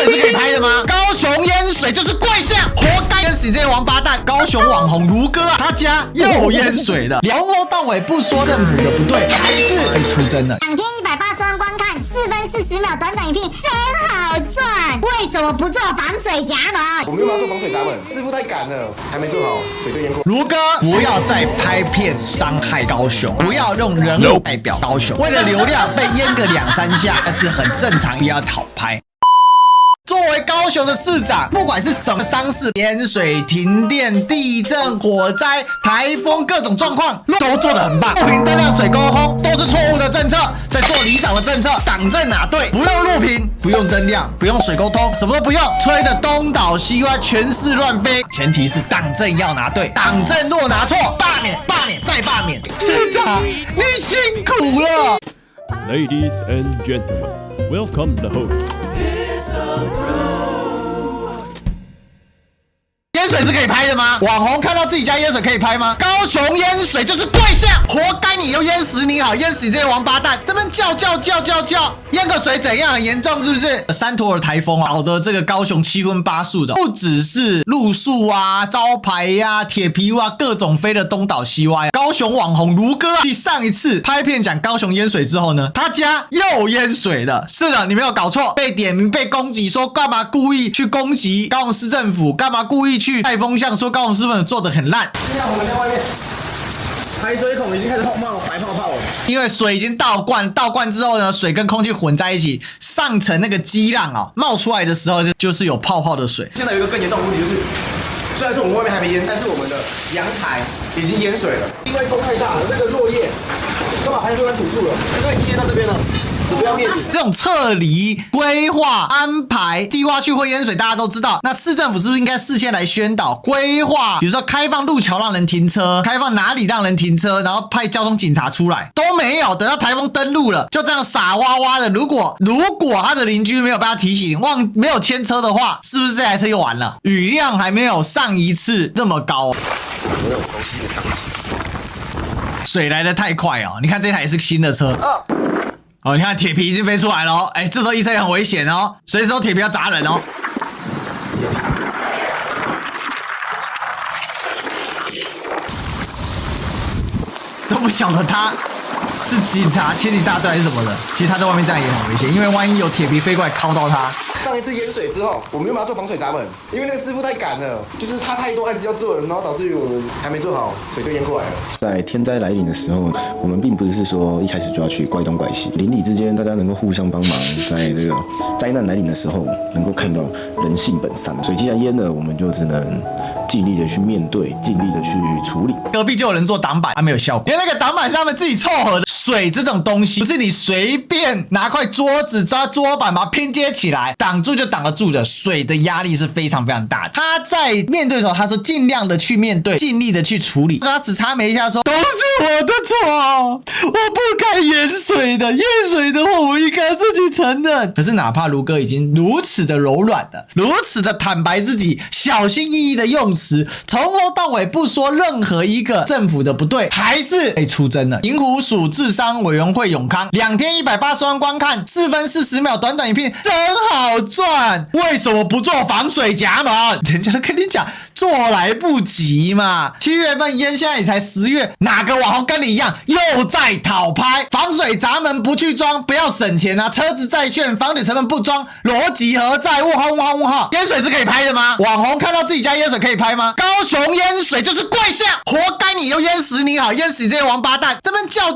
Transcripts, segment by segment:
水是可以拍的吗？高雄淹水就是跪下，活该淹死这些王八蛋！高雄网红卢哥啊，他家又淹水了，从头到尾不说政府的不对，还是被出征了。2天180万观看，4分40秒短影片，真好赚！为什么不做防水闸门？我们又要做防水闸门，师傅太赶了，还没做好，水就淹过。卢哥，不要再拍片伤害高雄，不要用人物代表高雄，为了流量被淹个2、3下，那是很正常，也要好拍。作为高雄的市长，不管是什么丧事、淹水、停电、地震、火灾、台风各种状况，都做得很棒。录屏灯亮、水沟通都是错误的政策，在做里长的政策，党政哪对？不用录屏，不用灯亮，不用水沟通，什么都不用，吹得东倒西歪，全市乱飞。前提是党政要拿对，党政若拿错，罢免、罢免再罢免。市长，你辛苦了。Ladies and gentlemen, welcome the host. 淹水是可以拍的吗？网红看到自己家淹水可以拍吗？高雄淹水就是跪下，活该你又淹死你好，淹死这些王八蛋！这边叫，淹个水怎样？很严重是不是？3坨的台风啊，搞得这个高雄7荤8素的，不只是路树啊、招牌啊、铁皮屋啊，各种飞的东倒西歪。高雄网红卢哥啊，继上一次拍片讲高雄淹水之后呢，他家又淹水了。是的，你没有搞错，被点名、被攻击，说干嘛故意去攻击高雄市政府，干嘛故意去带风向，说高雄市政府做得很烂。现在我们在外面排水孔已经开始白泡泡了，因为水已经倒灌，倒灌之后呢，水跟空气混在一起，上层那个激浪啊冒出来的时候，就是有泡泡的水。现在有一个更严重的问题就是，虽然说我们外面还没淹，但是我们的阳台已经淹水了，因为风太大了，那个落叶都把排水管堵住了，都已经淹到这边了。你不要面子，这种撤离、规划、安排地瓜区会淹水，大家都知道。那市政府是不是应该事先来宣导、规划？比如说开放路桥让人停车，开放哪里让人停车，然后派交通警察出来，都没有。等到台风登陆了，就这样傻哇哇的。如果他的邻居没有被他提醒，没有牵车的话，是不是这台车又完了？雨量还没有上一次这么高。我有熟悉的场景，水来得太快哦！你看这台也是新的车。哦，你看铁皮已经飞出来了哦，哎，这时候医生也很危险哦，随时有铁皮要砸人哦。都不晓得他是警察、千里大队还是什么的，其实他在外面这样也很危险，因为万一有铁皮飞过来敲到他。上一次淹水之后，我们又把它做防水闸门，因为那个师傅太赶了，就是他太多案子要做了，然后导致于我们还没做好，水就淹过来了。在天灾来临的时候，我们并不是说一开始就要去怪东怪西，邻里之间大家能够互相帮忙，在这个灾难来临的时候，能够看到人性本善。水既然淹了，我们就只能尽力的去面对，尽力的去处理。隔壁就有人做挡板，没有效果，因为那个挡板是他们自己凑合的。水这种东西不是你随便拿块桌子抓桌板把它拼接起来挡住就挡得住的，水的压力是非常非常大的。他在面对的时候，他说尽量的去面对，尽力的去处理。他只差没一下说都是我的错，我不该淹水的，淹水的话我应该自己承认。可是哪怕卢哥已经如此的柔软的，如此的坦白自己，小心翼翼的用词，从头到尾不说任何一个政府的不对，还是被出征了。银湖署治商委员会永康2天180万观看，4分40秒短影片，真好赚！为什么不做防水闸门？人家都跟你讲，做来不及嘛。7月份淹，现在也才10月，哪个网红跟你一样又在讨拍？防水闸门不去装，不要省钱啊！车子再炫，防水成本不装，逻辑何在？问号！淹水是可以拍的吗？网红看到自己家淹水可以拍吗？高雄淹水就是跪下，活该你又淹死你好，淹死这些王八蛋！这边叫，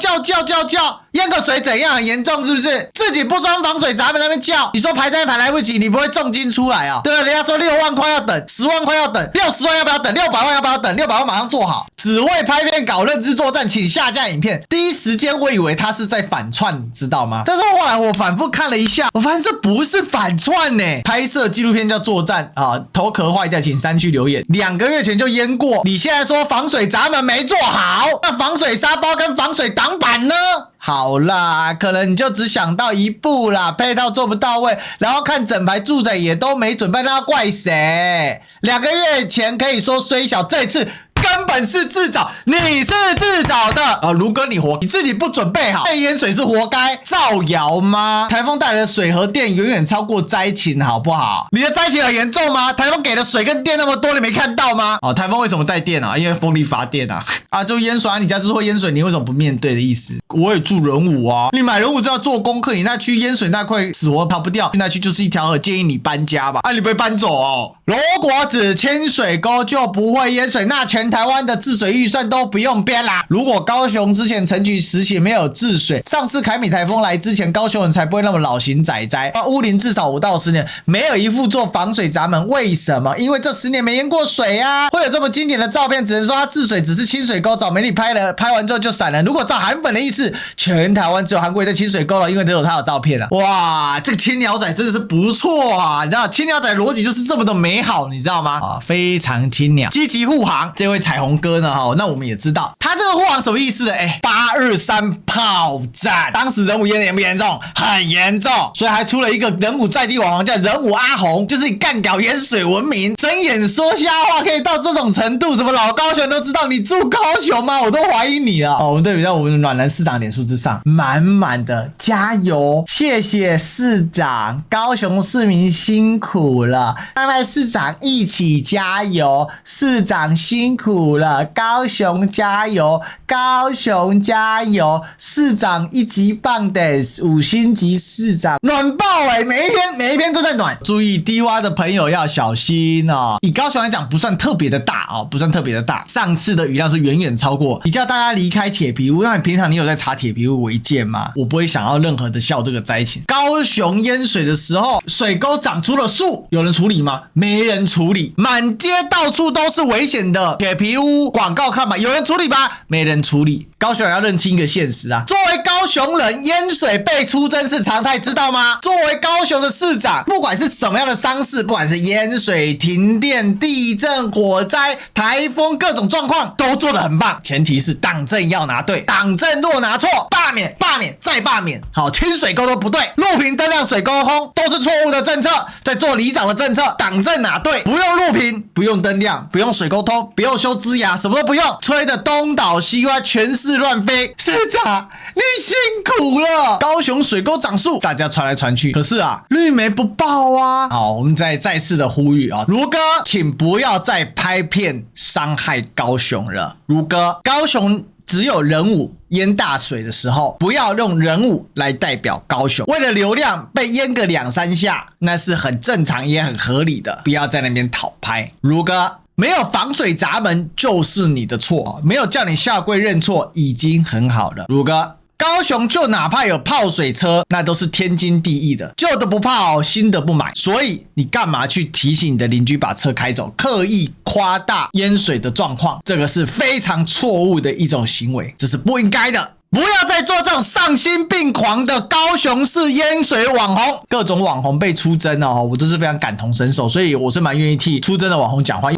淹个水怎样？很严重是不是？自己不装防水闸门那边叫，你说排单排来不及，你不会重金出来啊？对吧？人家说6万块要等，10万块要等，60万要不要等？600万要不要等？600万马上做好。只为拍片搞认知作战，请下架影片。第一时间我以为他是在反串，你知道吗？但是后来我反复看了一下，我发现这不是反串呢。拍摄纪录片叫作战啊，头壳坏掉请删去留言。2个月前就淹过，你现在说防水闸门没做好，那防水沙包跟防水挡板呢？好啦，可能你就只想到一步啦，配套做不到位，然后看整排住宅也都没准备，那要怪谁？2个月前可以说虽小，这一次根本是自找，你是自找的。如果你活，你自己不准备好，被淹水是活该。造谣吗？台风带来的水和电远远超过灾情，好不好？你的灾情很严重吗？台风给的水跟电那么多，你没看到吗？台风为什么带电啊？因为风力发电啊，就淹水啊，你家就是会淹水，你为什么不面对的意思？我也住仁武啊，你买仁武就要做功课，你那区淹水那块死活跑不掉，那区就是一条河，建议你搬家吧。你不会搬走哦。如果只清水沟就不会淹水，那全台湾的治水预算都不用编啦。如果高雄之前曾经时期没有治水，上次凯米台风来之前，高雄人才不会那么老型仔仔。屋龄至少5到10年，没有一副做防水闸门，为什么？因为这10年没淹过水啊。会有这么经典的照片，只能说它治水只是清水沟，找媒体拍了，拍完之后就闪了。如果照韩粉的意思，全台湾只有韩国在清水沟了，因为只有他有照片了。哇，这个青鸟仔真的是不错啊！你知道青鸟仔逻辑就是这么的美好，你知道吗？非常青鸟，积极护航。这位彩虹哥呢？那我们也知道他这个护航什么意思呢？823炮战，当时仁武淹的严不严重？很严重，所以还出了一个仁武在地网红叫仁武阿红，就是以干搞淹水闻名，睁眼说瞎话可以到这种程度，什么老高雄都知道你住高雄吗？我都怀疑你了。我们对比到我们暖男市长脸书之上，满满的加油，谢谢市长，高雄市民辛苦了，麦麦市长一起加油，市长辛苦了，高雄加油，高雄加油，市长一级棒的5星级市长，暖爆每一篇都在暖。注意低洼的朋友要小心哦。以高雄来讲不算特别的大不算特别的大，上次的雨量是远远超过。你叫大家离开铁皮屋，那你平常你有在查铁皮屋违建吗？我不会想要任何的笑这个灾情。高雄淹水的时候，水沟长出了树，有人处理吗？没人处理，满街到处都是危险的铁皮屋广告看板，有人处理吗？没人处理。高雄要认清一个现实啊，作为高雄人，淹水被出征是常态，知道吗？作为高雄的市长，不管是什么样的丧事，不管是淹水、停电、地震、火灾、台风，各种状况都做得很棒。前提是党政要拿对，党政若拿错，罢免、罢免再罢免。好，清水沟都不对，路平灯亮水沟通都是错误的政策，在做里长的政策，党政拿对，不用路平，不用灯亮，不用水沟通，不用修枝芽，什么都不用，吹得东倒西歪，全市乱飞。市长，你辛苦了。高雄水沟长树，大家传来传去，可是绿媒不报啊。好，我们再次的呼吁如哥，请不要再拍片伤害高雄了。如哥，高雄只有仁武淹大水的时候，不要用仁武来代表高雄。为了流量被淹个2-3下，那是很正常也很合理的，不要在那边讨拍。如哥，没有防水闸门就是你的错，没有叫你下跪认错已经很好了。如哥，高雄就哪怕有泡水车，那都是天经地义的，旧的不泡，新的不买。所以你干嘛去提醒你的邻居把车开走，刻意夸大淹水的状况？这个是非常错误的一种行为，这是不应该的。不要再做这种丧心病狂的高雄市淹水网红，各种网红被出征我都是非常感同身受，所以我是蛮愿意替出征的网红讲话。